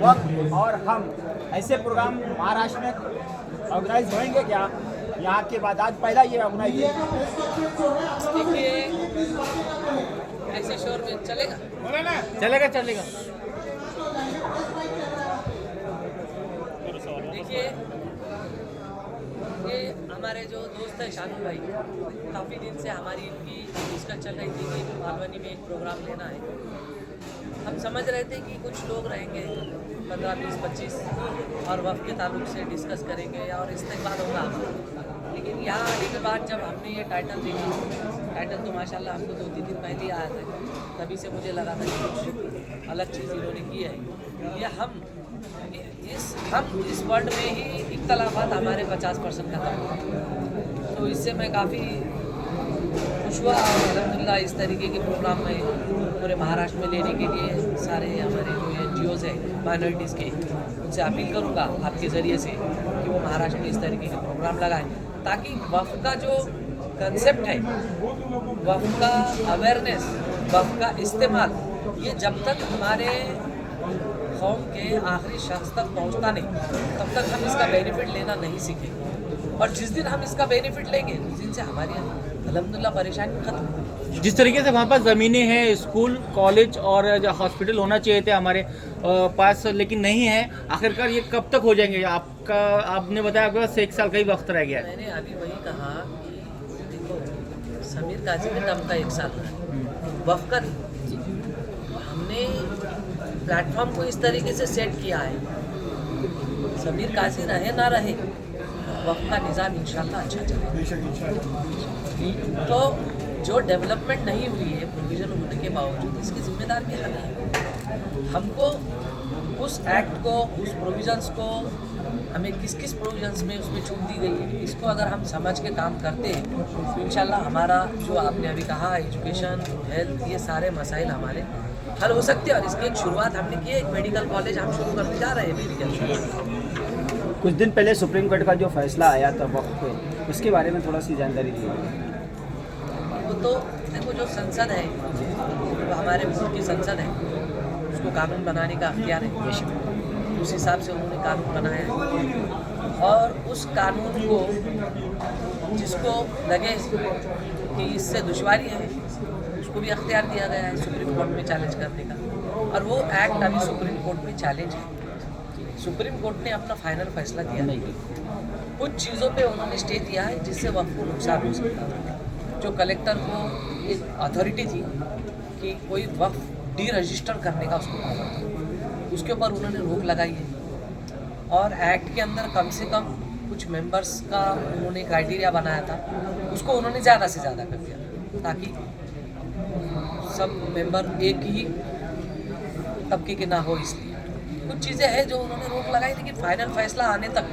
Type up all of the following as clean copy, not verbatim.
वक्त और हम ऐसे प्रोग्राम महाराष्ट्र में ऑर्गेनाइज होंगे क्या? यहाँ के बाद आज पहला ये ऑर्गेनाइज देखिए, ऐसे शोर में चलेगा? चलेगा चलेगा। देखिए, ये हमारे जो दोस्त है शानू भाई, काफ़ी दिन से हमारी इनकी डिस्कस चल रही थी कि मालवनी में एक प्रोग्राम लेना है। हम समझ रहे थे कि कुछ लोग रहेंगे 15, 20, 25 और वफ़ के ताल्लुक से डिस्कस करेंगे और इस्तेमाल होगा हमारा। लेकिन यहाँ आने के बाद जब हमने ये टाइटल देखा, टाइटल तो माशाल्लाह हमको 2-3 दिन पहले ही आया था, तभी से मुझे लगा था कि कुछ अलग चीज़ इन्होंने की है। ये हम इस वर्ल्ड में ही इख्तलाफात हमारे 50% खत्म हुआ, तो इससे मैं काफ़ी खुश हुआ और अल्हम्दुलिल्लाह इस तरीके के प्रोग्राम में पूरे महाराष्ट्र में लेने के लिए सारे हमारे जो NGOs हैं माइनॉरिटीज़ के, उनसे अपील करूँगा आपके ज़रिए से कि वो महाराष्ट्र में इस तरीके के प्रोग्राम लगाएं, ताकि वफ़ का जो कंसेप्ट है, वफ़ का अवेयरनेस, वफ़ का इस्तेमाल, ये जब तक हमारे कौम के आखिरी शख्स तक पहुंचता नहीं, तब तक हम इसका बेनिफिट लेना नहीं सीखेंगे। और जिस दिन हम इसका बेनिफिट लेंगे, उस दिन से हमारी अल्हम्दुलिल्लाह परेशानी खत्म। जिस तरीके से वहाँ पर ज़मीनें हैं, स्कूल, कॉलेज और जो हॉस्पिटल होना चाहिए थे हमारे पास, लेकिन नहीं है, आखिरकार ये कब तक हो जाएंगे? आपने बताया आपके पास 1 साल का ही वक्त रह गया है। मैंने अभी वही कहा कि देखो, समीर काजी के दम का 1 साल रहा, वफ़ का हमने प्लेटफॉर्म को इस तरीके से सेट किया है, समीर काजी रहे ना रहे, वफ़ का निज़ाम इंशाल्लाह अच्छा चलेगा। तो जो डेवलपमेंट नहीं हुई है प्रोविज़न होने के बावजूद, इसकी जिम्मेदार भी हमें है। हमको उस एक्ट को, उस प्रोविज़न्स को, हमें किस किस प्रोविज़न्स में उसमें छूट दी गई है, इसको अगर हम समझ के काम करते हैं तो इंशाल्लाह हमारा जो आपने अभी कहा एजुकेशन, हेल्थ, ये सारे मसाइल हमारे हल हो सकते हैं। और इसकी एक शुरुआत हमने की है, एक मेडिकल कॉलेज हम शुरू करने जा रहे हैं मेडिकल। कुछ दिन पहले सुप्रीम कोर्ट का जो फैसला आया था वक्त पे, उसके बारे में थोड़ा सी जानकारी दी। वो तो देखो, जो संसद है, वो हमारे मुल्क की संसद है, उसको कानून बनाने का अख्तियार है, उस हिसाब से उन्होंने कानून बनाया है। और उस कानून को जिसको लगे कि इससे दुश्वारी है, उसको भी अख्तियार दिया गया है सुप्रीम कोर्ट में चैलेंज करने का। और वो एक्ट अभी सुप्रीम कोर्ट में चैलेंज है। सुप्रीम कोर्ट ने अपना फाइनल फैसला दिया नहीं, कुछ चीज़ों पे उन्होंने स्टे दिया है जिससे वक़्फ को नुकसान हो सकता था। जो कलेक्टर को एक अथॉरिटी थी कि कोई वक़्फ डी रजिस्टर करने का उसको पावर था, उसके ऊपर उन्होंने रोक लगाई है। और एक्ट के अंदर कम से कम कुछ मेंबर्स का उन्होंने क्राइटेरिया बनाया था, उसको उन्होंने ज़्यादा से ज़्यादा कर दिया ताकि सब मेंबर एक ही तबके के ना हो। इसलिए कुछ चीज़ें हैं जो उन्होंने रोक लगाई, लेकिन फाइनल फैसला आने तक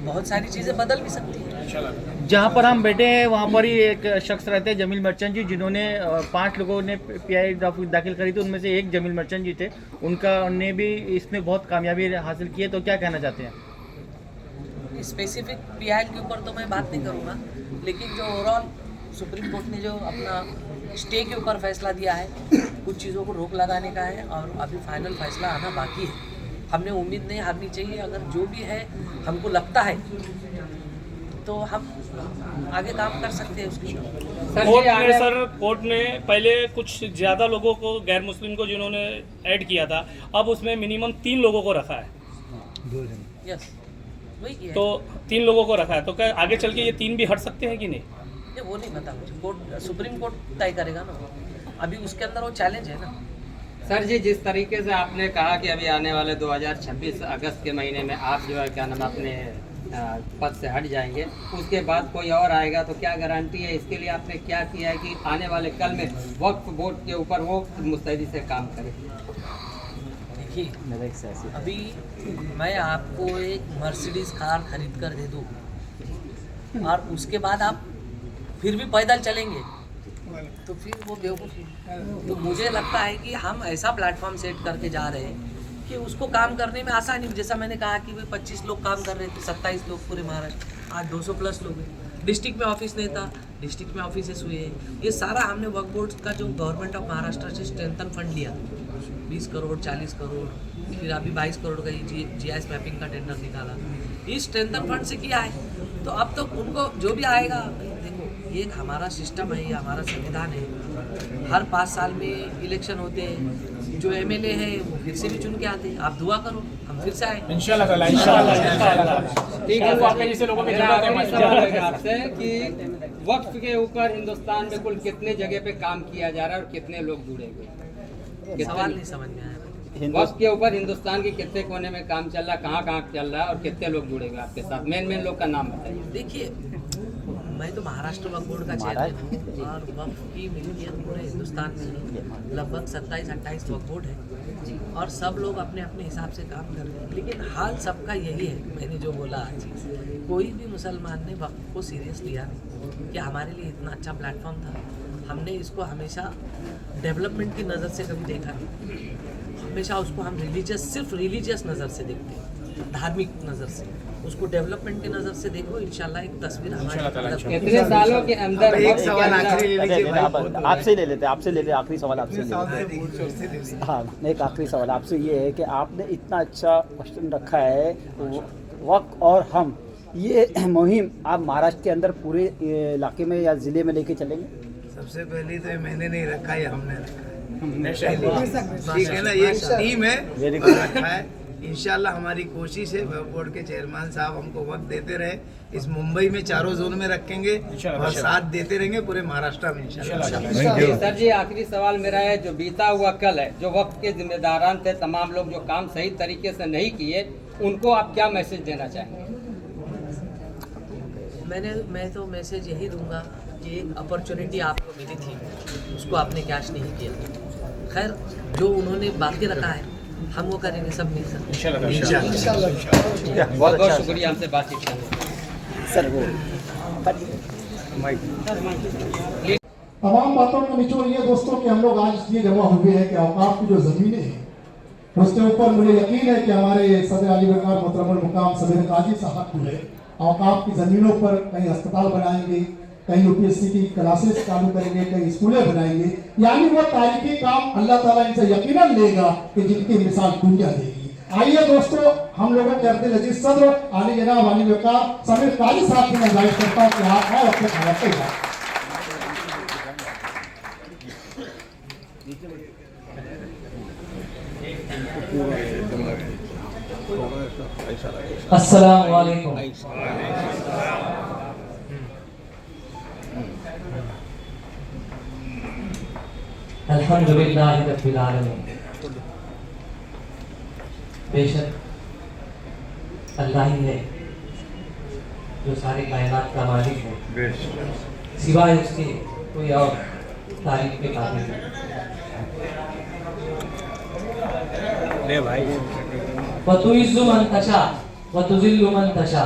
बहुत सारी चीज़ें बदल भी सकती हैं। जहाँ पर हम बैठे हैं वहाँ पर ही एक शख्स रहते हैं, जमील मर्चेंट जी, जिन्होंने 5 लोगों ने PI दाखिल करी थी, उनमें से एक जमील मर्चेंट जी थे, उन्होंने भी इसमें बहुत कामयाबी हासिल की है। तो क्या कहना चाहते हैं? स्पेसिफिक PI के ऊपर तो मैं बात नहीं करूँगा, लेकिन जो ओवरऑल सुप्रीम कोर्ट ने जो अपना स्टे के ऊपर फैसला दिया है, कुछ चीज़ों को रोक लगाने का है और अभी फाइनल फैसला आना बाकी है। हमने उम्मीद नहीं हारनी चाहिए, अगर जो भी है हमको लगता है तो हम आगे काम कर सकते हैं उसके ऊपर। कोर्ट ने पहले कुछ ज़्यादा लोगों को, गैर मुस्लिम को जिन्होंने ऐड किया था, अब उसमें मिनिमम 3 लोगों को रखा है। यस, वही किया है। तो 3 लोगों को रखा है, तो क्या आगे चल के ये 3 भी हट सकते हैं कि नहीं? ये वो नहीं पता मुझे, कोर्ट, सुप्रीम कोर्ट तय करेगा ना, अभी उसके अंदर वो चैलेंज है ना। सर जी, जिस तरीके से आपने कहा कि अभी आने वाले 2026 अगस्त के महीने में आप जो है क्या नाम अपने पद से हट जाएंगे, उसके बाद कोई और आएगा, तो क्या गारंटी है? इसके लिए आपने क्या किया है कि आने वाले कल में वक्फ बोर्ड के ऊपर वो मुस्तैदी से काम करे? देखिए, अभी मैं आपको एक मर्सिडीज कार खरीद कर दे दूँ और उसके बाद आप फिर भी पैदल चलेंगे, तो फिर वो बेवकूफ़ी। तो मुझे लगता है कि हम ऐसा प्लेटफॉर्म सेट करके जा रहे हैं कि उसको काम करने में आसानी हो। जैसा मैंने कहा कि भाई 25 लोग काम कर रहे थे, 27 लोग पूरे महाराष्ट्र, आज 200 प्लस लोग हैं। डिस्ट्रिक्ट में ऑफिस नहीं था, डिस्ट्रिक्ट में ऑफिस हुए हैं। ये सारा हमने वर्क बोर्ड का जो गवर्नमेंट ऑफ महाराष्ट्र से स्ट्रेंथन फंड लिया, 20 करोड़ 40 करोड़ फिर अभी 22 करोड़ का GIS मैपिंग का टेंडर निकाला, इस स्ट्रेंथन फंड से किया है। तो अब तो उनको जो भी आएगा, देखो ये एक हमारा सिस्टम है, ये हमारा संविधान है। हर 5 साल में इलेक्शन होते हैं, जो MLA है वो फिर से भी चुन के आते हैं। आप दुआ करो हम फिर से आए इंशाल्लाह ताला, इंशाल्लाह। ठीक है आपके जैसे लोगों की मेरा जरूरत है, आखिरी सवाल है आपसे कि वक्फ के ऊपर हिंदुस्तान में कुल कितने जगह पे काम किया जा रहा है और कितने लोग जुड़े हुए? सवाल नहीं समझ में आया। वक्फ के ऊपर हिंदुस्तान के कितने कोने में काम चल रहा है, कहाँ कहाँ चल रहा है और कितने लोग जुड़े हुए आपके साथ? मेन लोग का नाम बताइए। देखिए, मैं तो महाराष्ट्र वक्फ बोर्ड का चेयरमैन हूँ और वक्फ की मिल्कियत पूरे हिंदुस्तान में है। लगभग 27-28 वक्फ बोर्ड है और सब लोग अपने अपने हिसाब से काम कर रहे हैं। लेकिन हाल सबका यही है, मैंने जो बोला आज, कोई भी मुसलमान ने वक्फ को सीरियस लिया नहीं कि हमारे लिए इतना अच्छा प्लेटफॉर्म था। हमने इसको हमेशा डेवलपमेंट की नज़र से कभी देखा नहीं, हमेशा उसको हम सिर्फ रिलीजियस नज़र से देखते हैं, धार्मिक नज़र से। उसको डेवलपमेंट की नज़र से देखो, इंशाल्लाह एक तस्वीर हमारी। इतने सालों के अंदर एक सवाल आखिरी ले लीजिए भाई। आपसे ले लेते आखिरी सवाल आपसे ले लेते। हाँ, एक आखिरी सवाल आपसे ये है कि आपने इतना अच्छा क्वेश्चन रखा है, वक्फ और हम, ये मुहिम आप महाराष्ट्र के अंदर पूरे इलाके में या ज़िले में लेके चलेंगे? सबसे पहले तो मैंने नहीं रखा, ये हमने रखा है, ठीक है ना। ये टीम है रखा है। इंशाल्लाह हमारी कोशिश है, वक्फ बोर्ड के चेयरमैन साहब हमको वक्त देते रहे, इस मुंबई में चारों जोन में रखेंगे और साथ देते रहेंगे पूरे महाराष्ट्र में इंशाल्लाह। सर जी आखिरी सवाल मेरा है, जो बीता हुआ कल है, जो वक्त के जिम्मेदारान थे, तमाम लोग जो काम सही तरीके से नहीं किए, उनको आप क्या मैसेज देना चाहेंगे? मैं तो मैसेज यही दूंगा कि एक अपॉर्चुनिटी आपको मिली थी, उसको आपने कैश नहीं किया। खैर, जो उन्होंने बाकी रखा है हम वो करेंगे सब मिलकर इंशाल्लाह। बहुत बहुत शुक्रिया हमसे बातचीत करने। सर वो तमाम बातों का निचोड़ ये दोस्तों कि हम लोग आज ये जमा हुए हैं कि औकाफ की जो ज़मीनें हैं उसके ऊपर मुझे यकीन है कि हमारे सदर अली वकार मोहतरमुल मुकाम सदर काजी साहब जो है औकाफ की ज़मीनों पर कहीं अस्पताल बनाएंगे, कहीं UPSC की क्लासेस चालू करेंगे, कहीं स्कूलें बनाएंगे। यानी वो तारीखी काम अल्लाह ताला इनसे यकीनन लेगा कि जिनकी मिसाल दुनिया देगी। आइए दोस्तों, हम लोगों के अर्द अजीज सदर आली जनाब अली वकार सदर काजी साहब की मैं गुजारिश करता हूँ कि आप आए अपने खबर पे जाए। अस्सलाम वालेकुम। अल्हम्दुलिल्लाह रब्बिल आलमीन। बेशक अल्लाह ही है जो सारे कायनात का मालिक है, सिवाय उसके कोई और तारीफ के काबिल नहीं। वतुइज़्ज़ु मन तशा वतुज़िल्लु मन तशा।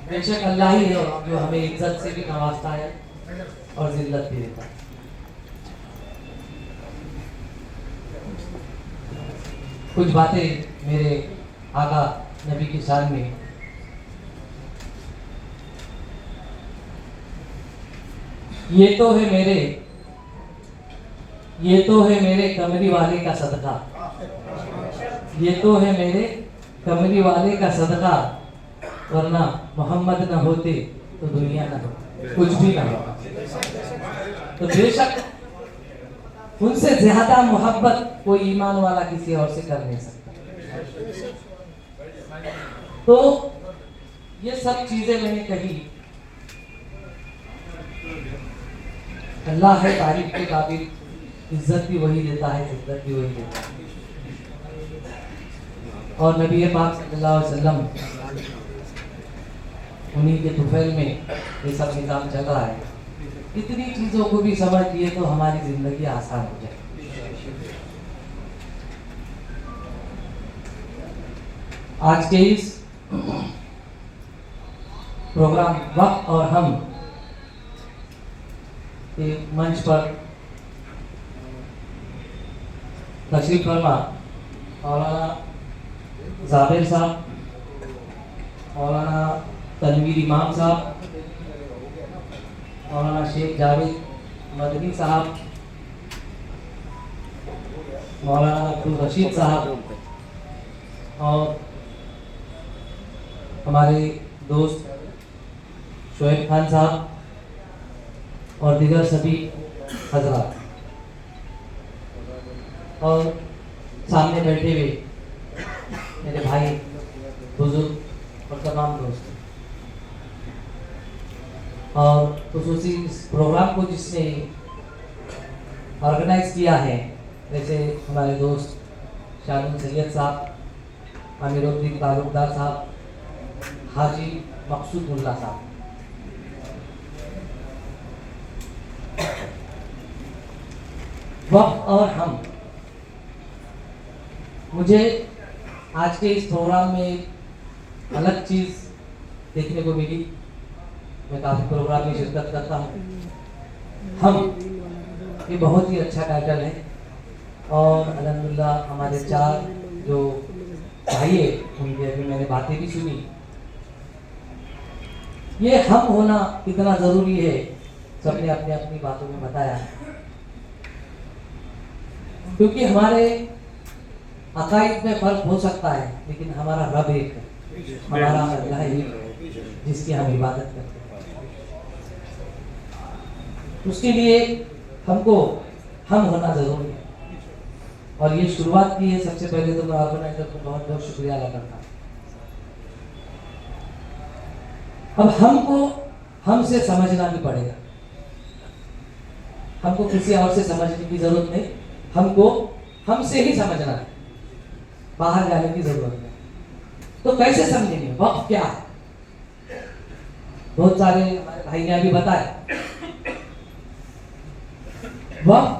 बेशक अल्लाह ही है जो हमें इज्जत से भी नवाजता है और जिल्लत भी देता है। कुछ बातें मेरे आका नबी की शान में। ये तो है मेरे कमरी वाले का सदका, ये तो है मेरे कमरी वाले का सदका, वरना मोहम्मद न होते तो दुनिया न हो, कुछ भी न हो। तो बेशक उनसे ज्यादा मोहब्बत कोई ईमान वाला किसी और से कर नहीं सकता। तो ये सब चीजें मैंने कही, अल्लाह है तारीफ के काबिल, इज्जत भी वही देता है, इज्जत भी वही देता है। और नबी पाक सल्लल्लाहु अलैहि वसल्लम उन्हीं के तुफैल में ये सब निज़ाम चल रहा है। इतनी चीज़ों को भी समझ लिए तो हमारी ज़िंदगी आसान हो जाए। आज के इस प्रोग्राम वक्त और हम के मंच पर तशरीफ फरमा मौलाना जाबिर साहब, मौलाना तनवीर इमाम साहब, मौलाना शेख जावेद मदनी साहब, मौलाना अब्दुल रशीद साहब और हमारे दोस्त शोएब खान साहब और दीगर सभी हजरात और सामने बैठे हुए मेरे भाई बुजुर्ग और तमाम दोस्त और खुसूसी इस प्रोग्राम को जिसने ऑर्गेनाइज किया है, जैसे हमारे दोस्त शानुल सैयद साहब, अमीरुद्दीन तालुकदार साहब, हाजी मकसूद मुल्ला साहब। वक्त और हम, मुझे आज के इस प्रोग्राम में एक अलग चीज़ देखने को मिली। मैं काफ़ी प्रोग्राम में शिरकत करता हूँ। हम ये बहुत ही अच्छा टाइटल है और अल्हम्दुलिल्लाह हमारे चार जो भाई है उनकी अभी मैंने बातें भी सुनी। ये हम होना कितना ज़रूरी है सबने अपनी अपनी बातों में बताया, क्योंकि हमारे अकाइद में फर्क हो सकता है लेकिन हमारा रब एक है, हमारा अल्लाह एक है जिसकी हम इबादत करते हैं। उसके लिए हमको हम होना जरूरी है और ये शुरुआत की है। सबसे पहले तो मैं ऑर्गेनाइजर को बहुत बहुत शुक्रिया अदा करता हूँ। अब हमको हमसे समझना भी पड़ेगा, हमको किसी और से समझने की जरूरत नहीं, हमको हमसे ही समझना है, बाहर जाने की जरूरत नहीं। तो कैसे समझेंगे वक्त क्या है? बहुत सारे हमारे भाई ने अभी बताया वक्त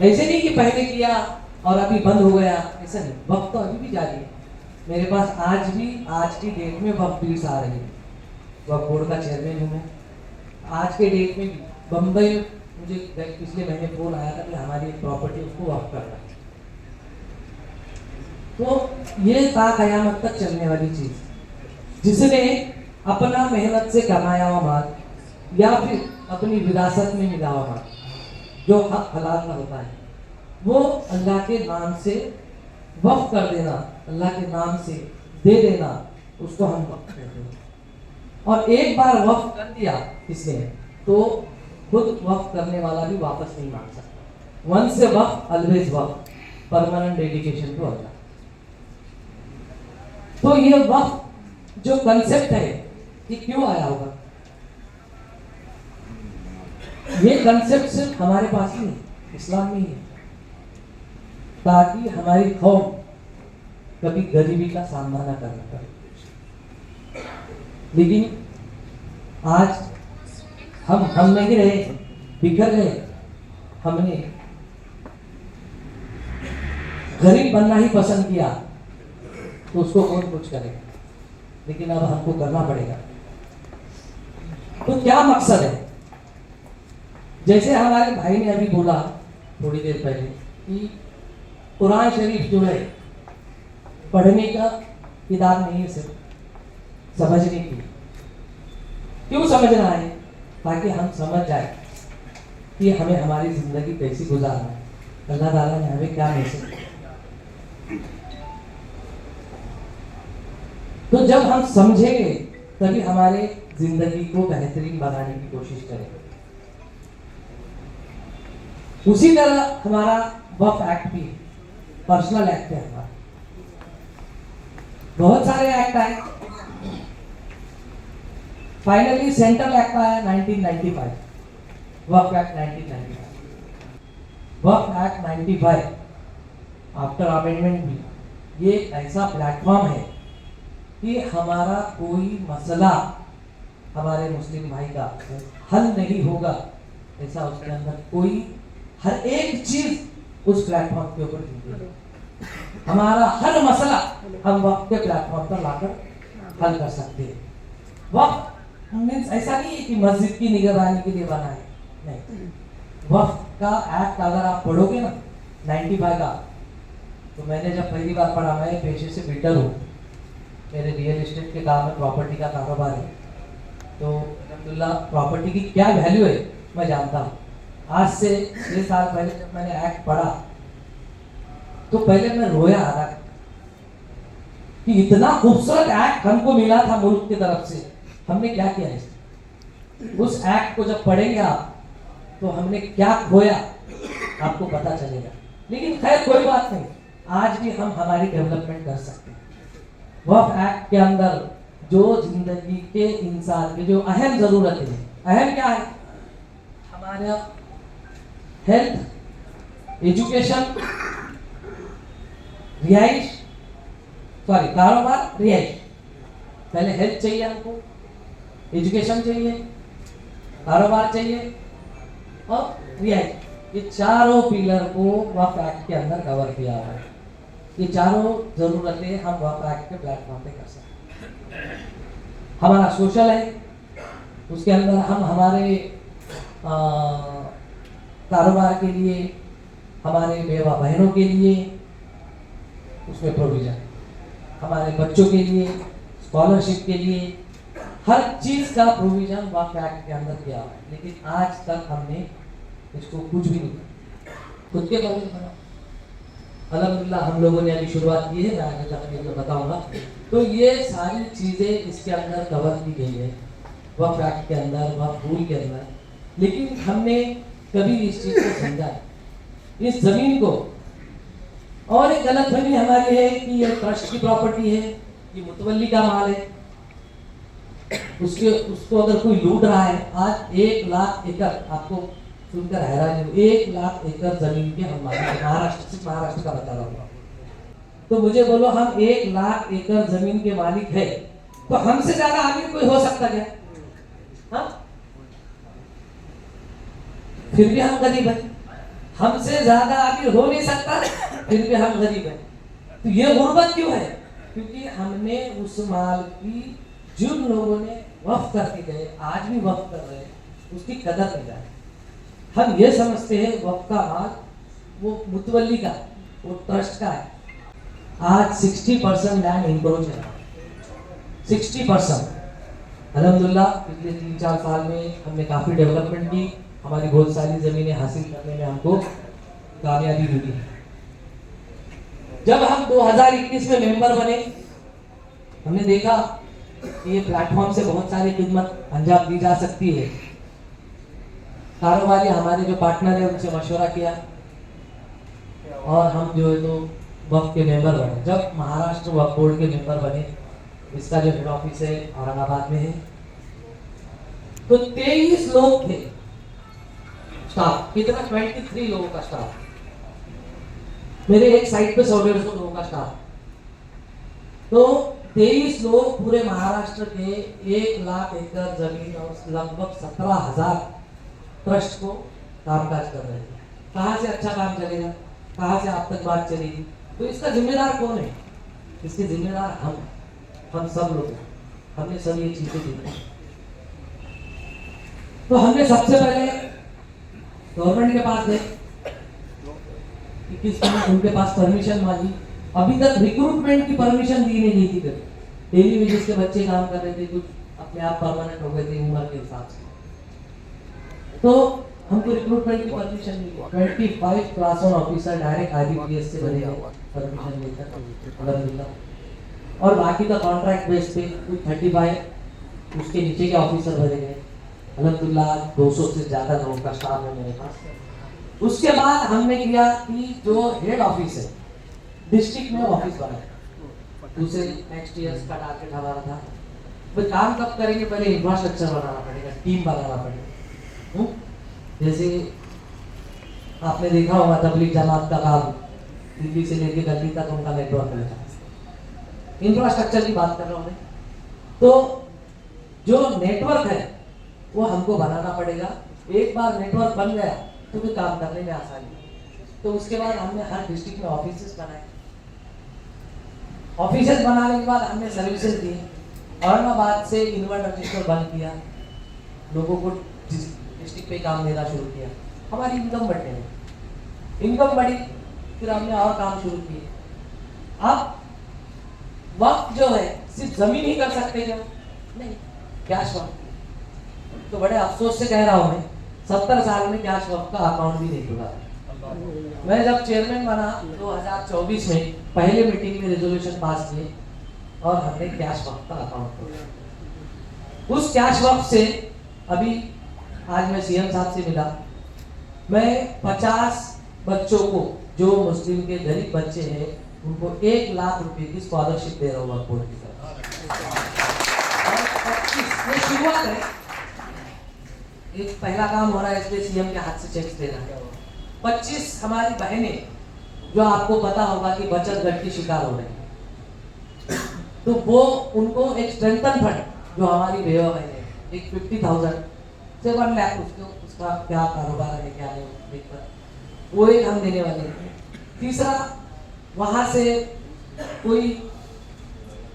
ऐसे नहीं कि पहले किया और अभी बंद हो गया, ऐसा नहीं। वक्त तो अभी भी जारी है। मेरे पास आज की डेट में वक्त बिल्स आ रही है। वक्त बोर्ड का चेयरमैन हूँ मैं। आज के डेट में भी बम्बई मुझे पिछले महीने फोन आया था कि हमारी एक प्रॉपर्टी उसको वक्त करना है। तो ये था कयामत तक चलने वाली चीज, जिसने अपना मेहनत से कमाया हुआ माल या फिर अपनी विरासत में मिला हुआ माल जो हक हलाल का होता है, वो अल्लाह के नाम से वक्फ कर देना, अल्लाह के नाम से दे देना, उसको हम वक्फ कहते हैं। और एक बार वक्फ कर दिया किसने तो खुद वक्फ करने वाला भी वापस नहीं मांग सकता। वंस से वक्फ ऑलवेज वक्फ, परमानेंट डेडिकेशन टू अल्लाह। तो ये वक्फ जो कंसेप्ट है ये क्यों आया होगा? ये कंसेप्ट सिर्फ हमारे पास ही नहीं, इस्लाम में ही है, ताकि हमारी कौम कभी गरीबी का सामना ना करना पड़े। लेकिन आज हम नहीं रहे, बिखर गए। हमने गरीब बनना ही पसंद किया तो उसको कौन कुछ करेगा, लेकिन अब हमको करना पड़ेगा। तो क्या मकसद है? जैसे हमारे भाई ने अभी बोला थोड़ी देर पहले कि कुरान शरीफ जो है पढ़ने का किताब नहीं है, सिर्फ समझने की। क्यों समझना है? ताकि हम समझ जाए कि हमें हमारी जिंदगी कैसी गुजारना है, अल्लाह ताला ने हमें क्या मैसेज दिया। तो जब हम समझेंगे तभी हमारे जिंदगी को बेहतरीन बनाने की कोशिश करेंगे। उसी तरह हमारा वक्फ एक्ट भी पर्सनल एक्ट है। हमारा बहुत सारे एक्ट आए, फाइनली सेंट्रल एक्ट आया 1995, वक्फ एक्ट 1995। वक्फ एक्ट 95 आफ्टर अमेंडमेंट भी ये ऐसा प्लेटफॉर्म है कि हमारा कोई मसला हमारे मुस्लिम भाई का हल नहीं होगा, ऐसा उसके अंदर कोई हर एक चीज उस प्लेटफॉर्म के ऊपर दी है। हमारा हर मसला हम वक्त के प्लेटफॉर्म पर लाकर हल कर सकते हैं। वक्त मीन्स ऐसा नहीं है कि मस्जिद की निगरानी के लिए बना है, नहीं। वक्त का एक्ट अगर आप पढ़ोगे ना 95 का, तो मैंने जब पहली बार पढ़ा, मैं पेशे से बिल्डर हूँ, मेरे रियल एस्टेट के काम में प्रॉपर्टी का कारोबार है, तो अल्हम्दुलिल्लाह प्रॉपर्टी की क्या वैल्यू है मैं जानता हूँ। आज से 6 साल पहले जब मैंने एक्ट पढ़ा तो पहले मैं रोया आ रहा कि इतना खूबसूरत एक्ट हमको मिला था मुल्क की तरफ से, हमने क्या किया है। उस एक्ट को जब पढ़ेंगे आप तो हमने क्या खोया आपको पता चलेगा। लेकिन खैर कोई बात नहीं, आज भी हम हमारी डेवलपमेंट कर सकते हैं। वक्फ एक्ट के अंदर जो जिंदगी के इंसान की जो अहम जरूरतें हैं, अहम क्या है, हमारा हेल्थ, एजुकेशन, रिहाइश, सॉरी कारोबार, रिहाइश। पहले हेल्थ चाहिए हमको, एजुकेशन चाहिए, कारोबार चाहिए और रिहाइश। ये चारों पिलर को वक्फ एक्ट के अंदर कवर किया हुआ है। ये चारों जरूरतें हम वक्फ एक्ट के प्लेटफॉर्म पे कर सकते हैं। हमारा सोशल है, उसके अंदर हम हमारे कारोबार के लिए, हमारे बेवा बहनों के लिए उसमें प्रोविजन, हमारे बच्चों के लिए स्कॉलरशिप के लिए हर चीज का प्रोविजन वक्फ एक्ट के अंदर किया हुआ है। लेकिन आज तक हमने इसको कुछ भी नहीं खुद के बारे में। अल्हम्दुलिल्लाह हम लोगों ने अभी शुरुआत की है, मैं आगे जाकर बताऊंगा। तो ये सारी चीजें इसके अंदर कवर की गई है वक्फ एक्ट के अंदर, वक्फ रूल के अंदर। लेकिन हमने कभी इस चीज को समझा, इस जमीन को। और एक गलतफहमी हमारी है कि ये ट्रस्ट की प्रॉपर्टी है, ये मुतवल्ली का माल है, उसको अगर कोई लूट रहा है। आज 1 लाख एकड़, आपको सुनकर हैरानी हो, 1 लाख एकड़ जमीन के हम मालिक हैं। महाराष्ट्र, सिर्फ महाराष्ट्र का बता रहा हूँ। तो मुझे बोलो, हम 1 लाख एकड़ जमीन के मालिक है तो हमसे ज्यादा अमीर कोई हो सकता क्या? हाँ? फिर भी हम गरीब हैं। हमसे ज्यादा अमीर हो नहीं सकता, फिर भी हम गरीब हैं। तो ये गुर्बत क्यों है? क्योंकि हमने उस माल की, जिन लोगों ने वक्फ करके गए, आज भी वक्फ कर रहे हैं, उसकी कदर नहीं जाए। हम ये समझते हैं वक्फ का माल वो मुतवल्ली का, वो ट्रस्ट का है। आज 60% लैंड इंक्रोच है, 60%। अल्हम्दुलिल्लाह पिछले 3-4 साल में हमने काफ़ी डेवलपमेंट की, हमारी बहुत सारी ज़मीनें हासिल करने में हमको कामयाबी मिली। जब हम 2021 में मेंबर बने, हमने देखा कि ये प्लेटफॉर्म से बहुत सारी खिदमत अंजाम दी जा सकती है। कारोबारी हमारे जो पार्टनर है उनसे मशवरा किया और हम जो है तो वक्फ के मेंबर बने। जब महाराष्ट्र वक्फ बोर्ड के मेंबर बने, इसका जो हेड ऑफिस है औरंगाबाद में है, तो 23 लोग थे स्टाफ। कितना? 23 लोगों का स्टाफ। मेरे एक साइड पे 100-150 लोगों का स्टाफ। तो 23 लोग पूरे महाराष्ट्र के 1 लाख एकड़ जमीन और लगभग 17,000 ट्रस्ट को कामकाज कर रहे हैं। कहाँ से अच्छा काम चलेगा, कहाँ से आप तक बात चलेगी? तो इसका जिम्मेदार कौन है? इसके जिम्मेदार हम सब लोग हैं। हमने सब ये चीजें देखी। तो हमने सबसे पहले गवर्नमेंट के पास गए, 21 में उनके पास परमिशन मांगी। अभी तक रिक्रूटमेंट की परमिशन दी नहीं गई थी। डेली वेजेस के बच्चे काम कर रहे थे, कुछ अपने आप परमानेंट हो गए थे उम्र के हिसाब से। तो हमको रिक्रूटमेंट की परमिशन मिली। 25 क्लास 1 ऑफिसर डायरेक्ट IBPS से बने परमिशन लेकर अल्हम्दुलिल्लाह। और बाकी का कॉन्ट्रैक्ट बेस पे कुछ 35 उसके नीचे के ऑफिसर भरे गए अल्हम्दुलिल्लाह। 200 से ज़्यादा लोगों का स्टाफ है मेरे पास। उसके बाद हमने किया कि जो हेड ऑफिस है डिस्ट्रिक्ट में ऑफिस बनाया। दूसरे नेक्स्ट ईयर का टारगेट हमारा था, भाई काम कब करेंगे, पहले इंफ्रास्ट्रक्चर बनाना पड़ेगा, टीम बनाना पड़ेगा। जैसे आपने देखा होगा तबलीग जमात का काम दिल्ली से लेके गली तक उनका नेटवर्क है। इंफ्रास्ट्रक्चर की बात कर रहा हूँ। तो जो नेटवर्क है वो हमको बनाना पड़ेगा। एक बार नेटवर्क बन गया तो फिर काम करने में आसानी है। तो उसके बाद हमने हर डिस्ट्रिक्ट में ऑफिसेस बनाए। ऑफिसेस बनाने के बाद हमने सर्विसेज दी। औरंगाबाद से इन्वर्टर रजिस्टर बंद किया, लोगों को डिस्ट्रिक्ट पे काम देना शुरू किया। हमारी इनकम बढ़ने लगी, इनकम बढ़ी, फिर हमने और काम शुरू किए। अब वक्त जो है सिर्फ जमीन ही कर सकते क्या? नहीं, कैश वक्त। तो बड़े अफसोस से कह रहा हूँ मैं 70 साल में कैश वक्त का अकाउंट भी नहीं खुला। मैं जब चेयरमैन बना 2024 में पहले मीटिंग में रेजोल्यूशन पास किए और हमने कैश वक्त का अकाउंट खोला। उस कैश वक्त से अभी आज मैं सीएम साहब से मिला, मैं 50 बच्चों को जो मुस्लिम के गरीब बच्चे हैं उनको 1 लाख रुपए की स्कॉलरशिप दे रहा हूँ वक्फ बोर्ड की तरफ। और 25 ये शुरुआत है, एक पहला काम हो रहा है, इसलिए सीएम के हाथ से चेक देना है। 25 हमारी बहनें जो आपको पता होगा कि बचत गट की शिकार हो रही है, तो वो उनको एक स्ट्रेंथन फंड जो हमारी बेवा बहन है, एक 50,000 से 1 लाख उसका क्या कारोबार है क्या नहीं देखकर वो एक हम देने वाले हैं। तीसरा, वहां से कोई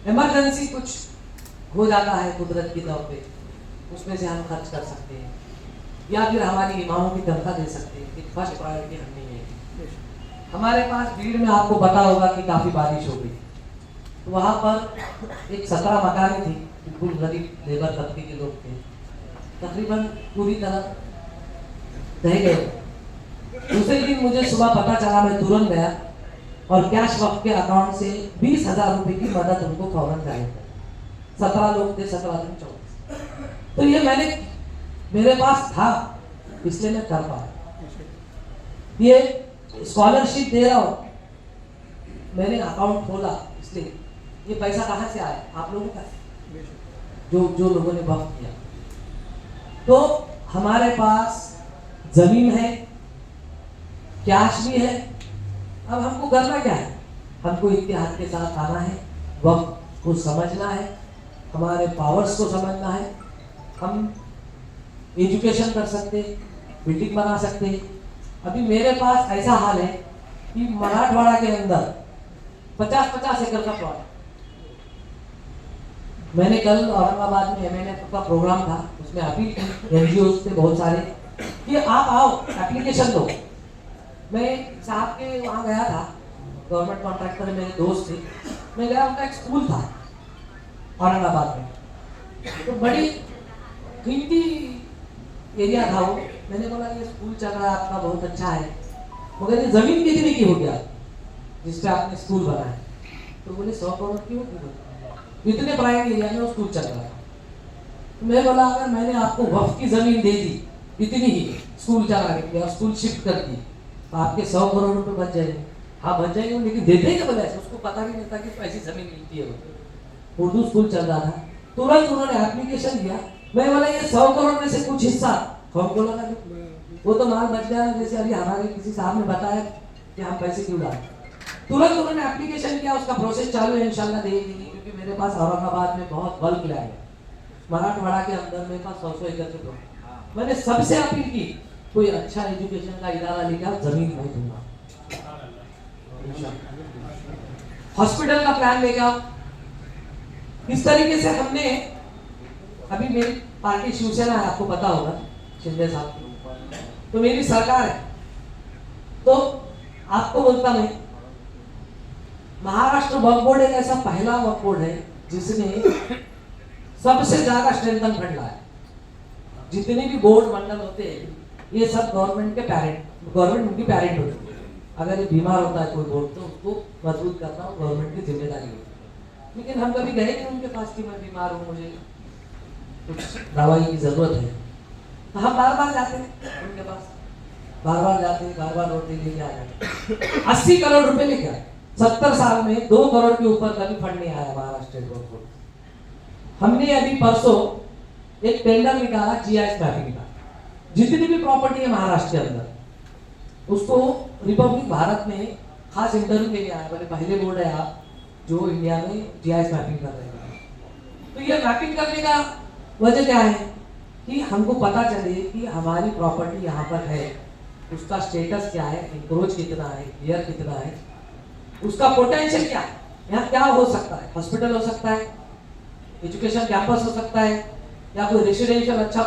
इमरजेंसी कुछ हो जाता है कुदरत की तौर पे, उसमें से हम खर्च कर सकते हैं, या फिर हमारी इमामों की तनख्वाह दे सकते हैं कि फर्स्ट प्रायोरिटी हमने ये है। हमारे पास भीड़ में आपको पता होगा कि काफ़ी बारिश हो गई, तो वहाँ पर एक 17 मकानें थी, बिल्कुल गरीब लेबर तबके के लोग थे, तकरीबन पूरी तरह ढह गए। दूसरे दिन मुझे सुबह पता चला, मैं तुरंत गया और कैश वक्त के अकाउंट से 20,000 रुपए की मदद उनको फौरन जारी कर। 17 लोग थे, 17 दिन 24। तो ये मेरे पास था इसलिए मैं कर पाया। ये स्कॉलरशिप दे रहा हूँ, मैंने अकाउंट खोला इसलिए। ये पैसा कहाँ से आया? आप लोगों का, जो लोगों ने वक्त किया। तो हमारे पास जमीन है, कैश भी है, अब हमको करना क्या है? हमको इत्तेहाद के साथ आना है, वक्त को समझना है, हमारे पावर्स को समझना है। हम एजुकेशन कर सकते, बिल्डिंग बना सकते। अभी मेरे पास ऐसा हाल है कि मराठवाड़ा के अंदर 50-50 एकड़ का प्लॉट। मैंने कल औरंगाबाद में MNF का प्रोग्राम था, उसमें अपील की NGOs से बहुत सारे कि आप आओ एप्लीकेशन दो। मैं साहब के वहाँ गया था, गवर्नमेंट कॉन्ट्रैक्टर मेरे दोस्त थे, मैं गया, उनका एक स्कूल था औरंगाबाद में, तो बड़ी कीमती एरिया था वो। मैंने बोला ये स्कूल चल रहा है आपका, बहुत अच्छा है, मगर ये जमीन कितने की हो गया जिस पे आपने स्कूल बनाया? तो बोले 100 करोड़ की होगी, इतने प्राइवेट एरिया में वो स्कूल चल रहा है। तो मैं बोला अगर मैंने आपको वक्फ की जमीन दे दी इतनी ही स्कूल चलाने के लिए और स्कूल शिफ्ट कर दी, तो आपके 100 करोड़ रुपए बच जाएंगे। हाँ बच जाएंगे, लेकिन देते ही बोले उसको पता भी नहीं था कि ऐसी जमीन मिलती है। उर्दू स्कूल चल रहा था, तुरंत उन्होंने एप्लीकेशन दिया। मैं बोला ये 100 करोड़ में से कुछ हिस्सा हमको लगा, वो तो माल बच गया, जैसे अभी हमारे किसी साहब ने बताया कि हम पैसे क्यों डालें। तुरंत उन्होंने एप्लीकेशन किया, उसका प्रोसेस चालू है, इंशाल्लाह दे देंगे, क्योंकि मेरे पास औरंगाबाद में बहुत बल्क लैंड है, मराठवाड़ा के अंदर मेरे पास 100 एकड़ के प्लॉट। मैंने सबसे अपील की कोई अच्छा एजुकेशन का इदारा लेके आप जमीन नहीं दूंगा, हॉस्पिटल का प्लान लेके आओ। इस तरीके से हमने, अभी मेरी पार्टी शिवसेना है, आपको पता होगा शिंदे साहब की, तो मेरी सरकार है। तो आपको बोलता मैं, महाराष्ट्र वक्फ बोर्ड एक ऐसा पहला वक्फ बोर्ड है जिसने सबसे ज्यादा स्ट्रेंथन फंड लाया। जितने भी बोर्ड मंडल होते हैं ये सब गवर्नमेंट के पैरेंट, गवर्नमेंट उनकी पैरेंट होती है। अगर ये बीमार होता है कोई बोर्ड तो उसको मजबूत करना गवर्नमेंट की जिम्मेदारी होती है। लेकिन हम कभी गए नहीं उनके पास कि मैं बीमार हूँ, मुझे कुछ दवाई की जरूरत है, तो हम बार बार जाते हैं उनके पास, बार बार जाते हैं, बार बार रोटी लेके आ जाते। 80 करोड़ रुपए लेके आए 70 साल में, 2 करोड़ के ऊपर कभी फंड नहीं आया महाराष्ट्र को। हमने अभी परसों एक टेंडर निकाला GIS मैपिंग का, जितनी भी प्रॉपर्टी है महाराष्ट्र के अंदर उसको रिपब्लिक भारत में खास इंटरव्यू के लिए आया, बोले पहले बोर्ड है आप जो इंडिया में GIS मैपिंग कर रहे हैं। तो ये मैपिंग करने का वजह क्या है कि हमको पता चले कि हमारी प्रॉपर्टी यहाँ पर है, उसका स्टेटस क्या है, इंक्रोच कितना है, क्लियर कितना है, उसका पोटेंशियल क्या है, यहाँ क्या हो सकता है, हॉस्पिटल हो सकता है, एजुकेशन कैंपस हो सकता है, या कोई रेसिडेंशियल अच्छा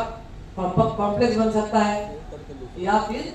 कॉम्प्लेक्स बन सकता है, या फिर